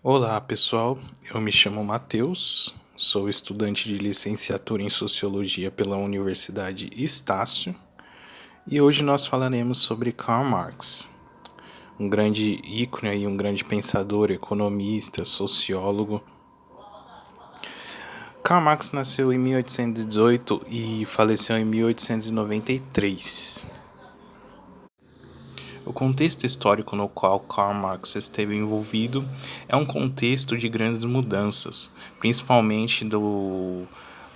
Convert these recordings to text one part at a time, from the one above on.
Olá pessoal, eu me chamo Matheus, sou estudante de licenciatura em Sociologia pela Universidade Estácio e hoje nós falaremos sobre Karl Marx, um grande ícone e um grande pensador, economista, sociólogo. Karl Marx nasceu em 1818 e faleceu em 1893. O contexto histórico no qual Karl Marx esteve envolvido é um contexto de grandes mudanças, principalmente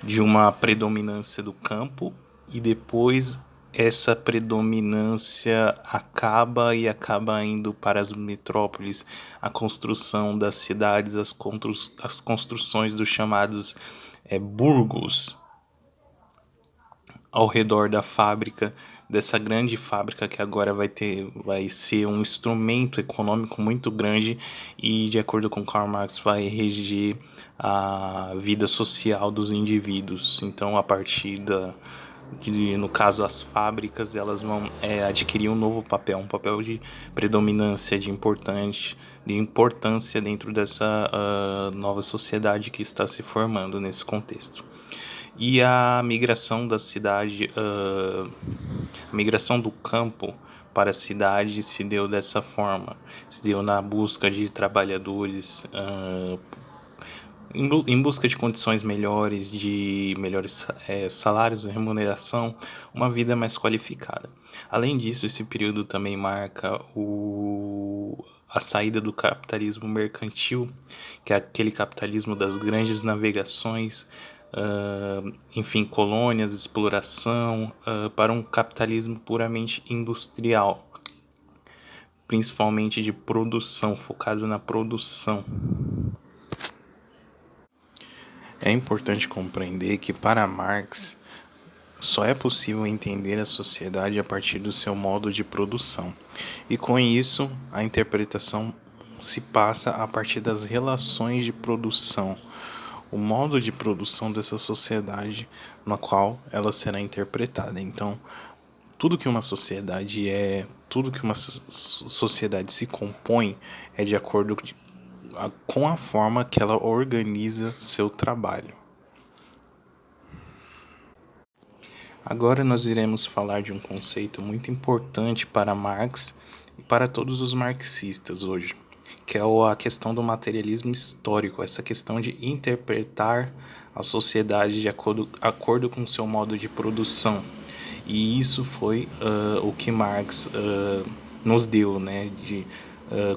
de uma predominância do campo e depois essa predominância acaba indo para as metrópoles, a construção das cidades, as construções dos chamados burgos ao redor da fábrica, dessa grande fábrica que agora vai ser um instrumento econômico muito grande e, de acordo com Karl Marx, vai reger a vida social dos indivíduos. Então, a partir no caso, as fábricas, elas vão adquirir um novo papel, um papel de predominância, de importância dentro dessa nova sociedade que está se formando nesse contexto. E a migração da cidade, a migração do campo para a cidade se deu dessa forma. Se deu na busca de trabalhadores, em busca de condições melhores, de melhores salários, remuneração, uma vida mais qualificada. Além disso, esse período também marca a saída do capitalismo mercantil, que é aquele capitalismo das grandes navegações, enfim, colônias, exploração, para um capitalismo puramente industrial, principalmente de produção, focado na produção. É importante compreender que para Marx só é possível entender a sociedade a partir do seu modo de produção, e com isso a interpretação se passa a partir das relações de produção, o modo de produção dessa sociedade na qual ela será interpretada. Então, tudo que uma sociedade tudo que uma sociedade se compõe é de acordo com a forma que ela organiza seu trabalho. Agora nós iremos falar de um conceito muito importante para Marx e para todos os marxistas hoje, que é a questão do materialismo histórico, essa questão de interpretar a sociedade de acordo com seu modo de produção. E isso foi o que Marx nos deu, né, de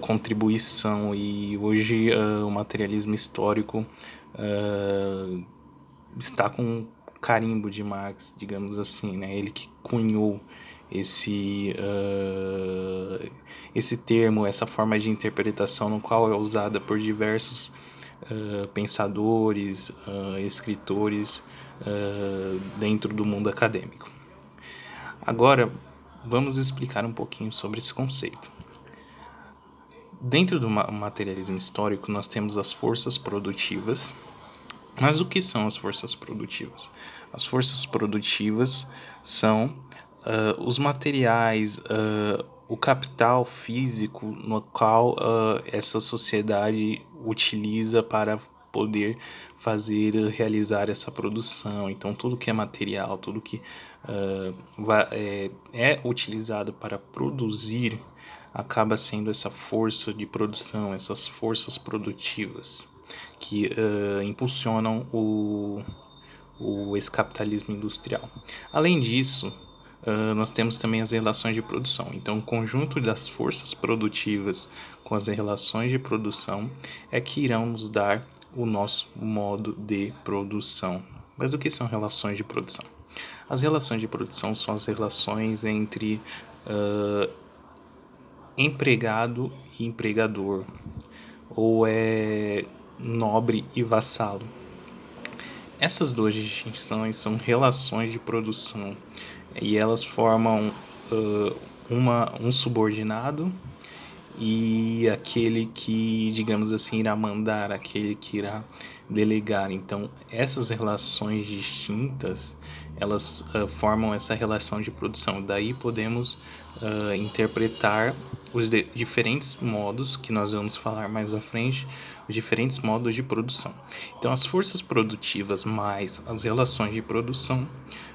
contribuição. E hoje o materialismo histórico está com carimbo de Marx, digamos assim, né? Ele que cunhou esse termo, essa forma de interpretação, no qual é usada por diversos pensadores, escritores dentro do mundo acadêmico. Agora, vamos explicar um pouquinho sobre esse conceito. Dentro do materialismo histórico, nós temos as forças produtivas. Mas o que são as forças produtivas? As forças produtivas são os materiais, o capital físico no qual essa sociedade utiliza para poder realizar essa produção. Então, tudo que é material, tudo que é utilizado para produzir, acaba sendo essa força de produção, essas forças produtivas que impulsionam esse capitalismo industrial. Além disso, nós temos também as relações de produção. Então, o conjunto das forças produtivas com as relações de produção é que irão nos dar o nosso modo de produção. Mas o que são relações de produção? As relações de produção são as relações entre empregado e empregador, ou nobre e vassalo. Essas duas distinções são relações de produção e elas formam um subordinado e aquele que, digamos assim, irá mandar, aquele que irá delegar. Então, essas relações distintas, elas formam essa relação de produção. Daí podemos interpretar os diferentes modos, que nós vamos falar mais à frente, os diferentes modos de produção. Então, as forças produtivas mais as relações de produção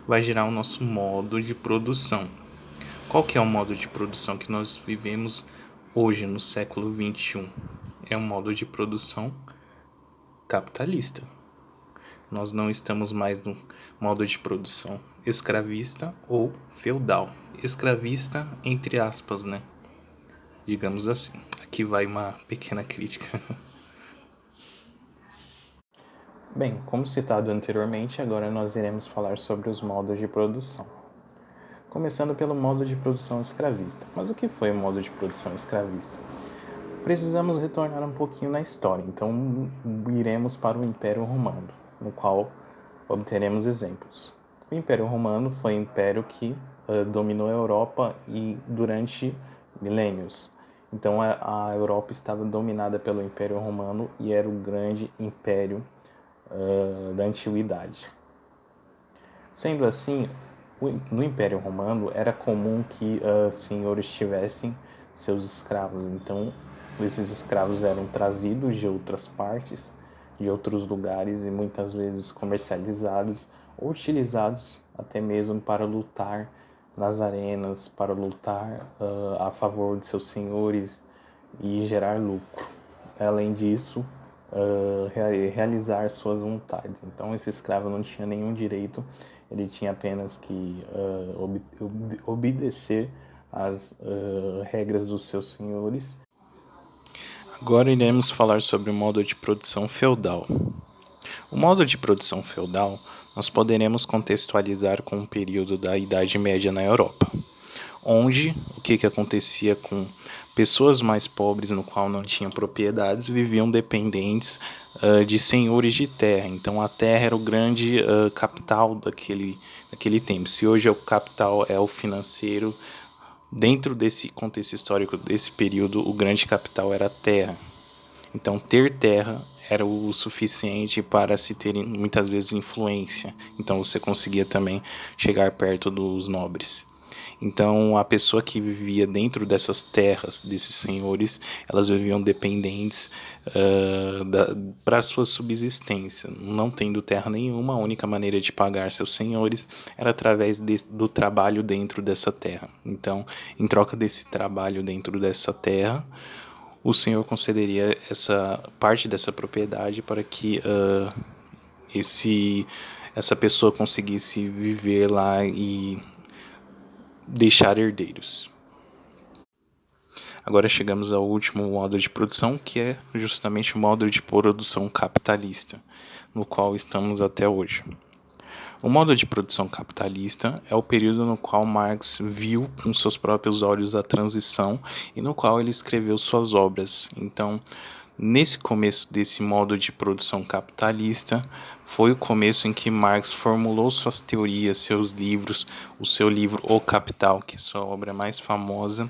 vai gerar o nosso modo de produção. Qual que é o modo de produção que nós vivemos hoje, no século XXI? É um modo de produção capitalista. Nós não estamos mais no modo de produção escravista ou feudal. Escravista, entre aspas, né? Digamos assim. Aqui vai uma pequena crítica. Bem, como citado anteriormente, agora nós iremos falar sobre os modos de produção. Começando pelo modo de produção escravista. Mas o que foi o modo de produção escravista? Precisamos retornar um pouquinho na história, então iremos para o Império Romano, no qual obteremos exemplos. O Império Romano foi um império que dominou a Europa e durante milênios. Então a Europa estava dominada pelo Império Romano e era o grande império da antiguidade. Sendo assim, no Império Romano era comum que senhores tivessem seus escravos. Então, esses escravos eram trazidos de outras partes, de outros lugares e muitas vezes comercializados ou utilizados até mesmo para lutar nas arenas, para lutar a favor de seus senhores e gerar lucro. Além disso, realizar suas vontades. Então, esse escravo não tinha nenhum direito, ele tinha apenas que obedecer às regras dos seus senhores. Agora iremos falar sobre o modo de produção feudal. O modo de produção feudal nós poderemos contextualizar com o período da Idade Média na Europa, onde o que acontecia com pessoas mais pobres, no qual não tinham propriedades, viviam dependentes de senhores de terra. Então a terra era o grande capital daquele tempo. Se hoje o capital é o financeiro, dentro desse contexto histórico desse período, o grande capital era a terra. Então ter terra era o suficiente para se ter muitas vezes influência. Então você conseguia também chegar perto dos nobres. Então a pessoa que vivia dentro dessas terras, desses senhores, elas viviam dependentes para sua subsistência. Não tendo terra nenhuma, a única maneira de pagar seus senhores era através do trabalho dentro dessa terra. Então, em troca desse trabalho dentro dessa terra, o senhor concederia essa parte dessa propriedade para que essa pessoa conseguisse viver lá e deixar herdeiros. Agora chegamos ao último modo de produção, que é justamente o modo de produção capitalista, no qual estamos até hoje. O modo de produção capitalista é o período no qual Marx viu com seus próprios olhos a transição e no qual ele escreveu suas obras. Então, nesse começo desse modo de produção capitalista, foi o começo em que Marx formulou suas teorias, seus livros, o seu livro O Capital, que é sua obra mais famosa,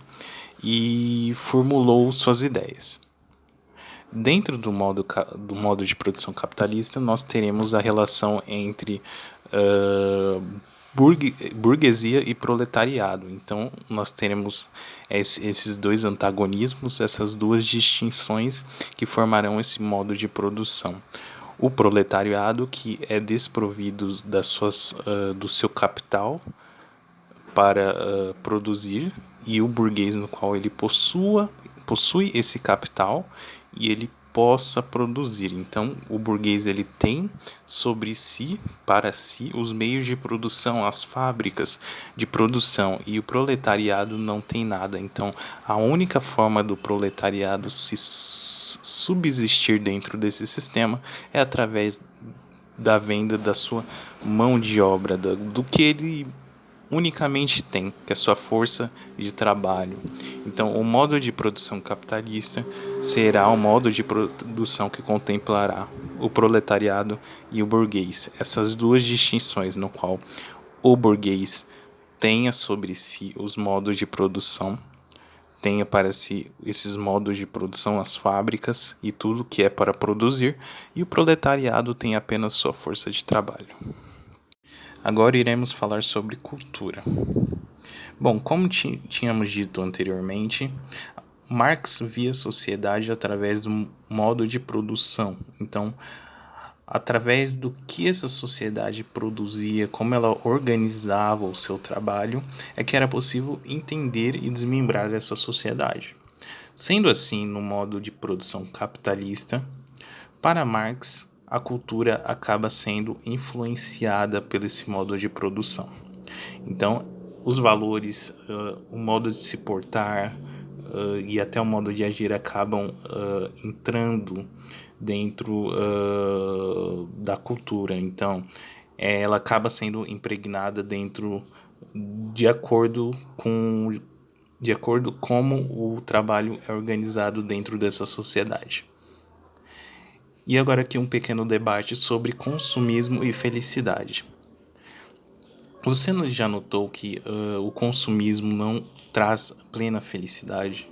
e formulou suas ideias. Dentro do modo de produção capitalista, nós teremos a relação entre burguesia e proletariado. Então, nós teremos esses dois antagonismos, essas duas distinções que formarão esse modo de produção. O proletariado, que é desprovido do seu capital para produzir, e o burguês, no qual ele possui esse capital e ele possa produzir. Então, o burguês ele tem sobre si, para si, os meios de produção, as fábricas de produção, e o proletariado não tem nada. Então, a única forma do proletariado se subsistir dentro desse sistema é através da venda da sua mão de obra, do que ele unicamente tem, que é a sua força de trabalho. Então, o modo de produção capitalista será o modo de produção que contemplará o proletariado e o burguês. Essas duas distinções, no qual o burguês tenha sobre si os modos de produção, tenha para si esses modos de produção, as fábricas e tudo que é para produzir, e o proletariado tem apenas sua força de trabalho. Agora iremos falar sobre cultura. Bom, como tínhamos dito anteriormente, Marx via a sociedade através do modo de produção. Então, através do que essa sociedade produzia, como ela organizava o seu trabalho, é que era possível entender e desmembrar essa sociedade. Sendo assim, no modo de produção capitalista, para Marx, a cultura acaba sendo influenciada por esse modo de produção. Então, os valores, o modo de se portar e até o modo de agir acabam entrando dentro da cultura. Então, ela acaba sendo impregnada dentro de acordo como o trabalho é organizado dentro dessa sociedade. E agora aqui um pequeno debate sobre consumismo e felicidade. Você já notou que o consumismo não traz plena felicidade?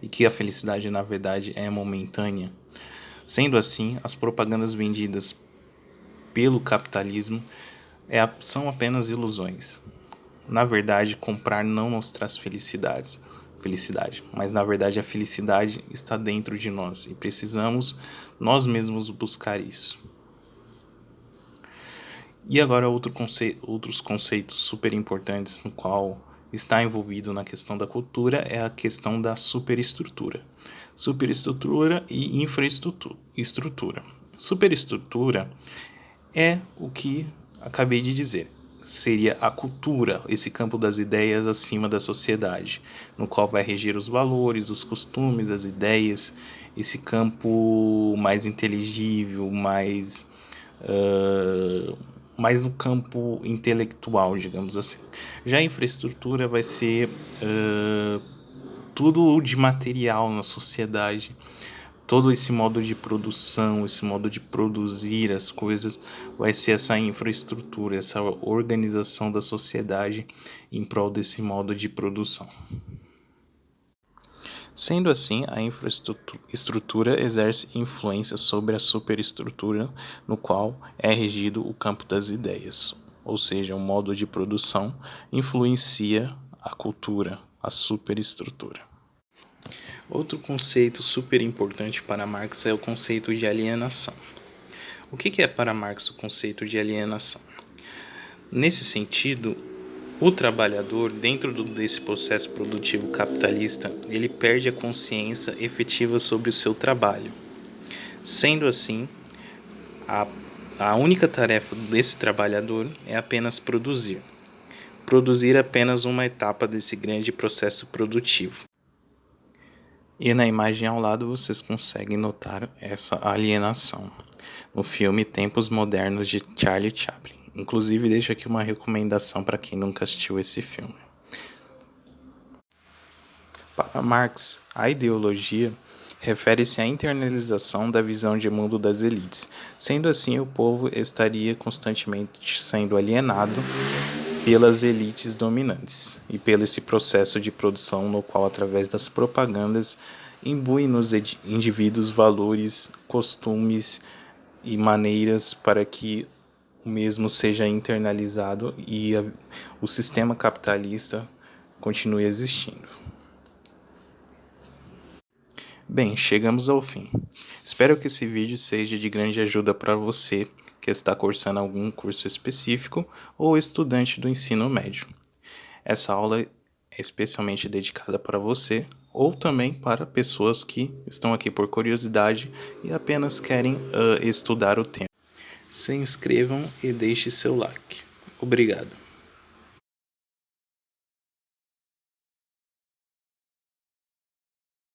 E que a felicidade, na verdade, é momentânea? Sendo assim, as propagandas vendidas pelo capitalismo são apenas ilusões. Na verdade, comprar não nos traz felicidade, mas na verdade a felicidade está dentro de nós e precisamos nós mesmos buscar isso. E agora outros conceitos super importantes no qual está envolvido na questão da cultura é a questão da superestrutura. Superestrutura e infraestrutura. Superestrutura é o que acabei de dizer. Seria a cultura, esse campo das ideias acima da sociedade, no qual vai reger os valores, os costumes, as ideias, esse campo mais inteligível, mais no campo intelectual, digamos assim. Já a infraestrutura vai ser tudo de material na sociedade, todo esse modo de produção, esse modo de produzir as coisas, vai ser essa infraestrutura, essa organização da sociedade em prol desse modo de produção. Sendo assim, a infraestrutura exerce influência sobre a superestrutura, no qual é regido o campo das ideias, ou seja, o modo de produção influencia a cultura, a superestrutura. Outro conceito super importante para Marx é o conceito de alienação. O que é para Marx o conceito de alienação? Nesse sentido, o trabalhador, dentro desse processo produtivo capitalista, ele perde a consciência efetiva sobre o seu trabalho. Sendo assim, a única tarefa desse trabalhador é apenas produzir. Produzir é apenas uma etapa desse grande processo produtivo. E na imagem ao lado vocês conseguem notar essa alienação no filme Tempos Modernos de Charlie Chaplin. Inclusive deixo aqui uma recomendação para quem nunca assistiu esse filme. Para Marx, a ideologia refere-se à internalização da visão de mundo das elites. Sendo assim, o povo estaria constantemente sendo alienado pelas elites dominantes e pelo esse processo de produção no qual, através das propagandas, imbui nos indivíduos valores, costumes e maneiras para que o mesmo seja internalizado e o sistema capitalista continue existindo. Bem, chegamos ao fim. Espero que esse vídeo seja de grande ajuda para você que está cursando algum curso específico ou estudante do ensino médio. Essa aula é especialmente dedicada para você ou também para pessoas que estão aqui por curiosidade e apenas querem estudar o tema. Se inscrevam e deixe seu like. Obrigado.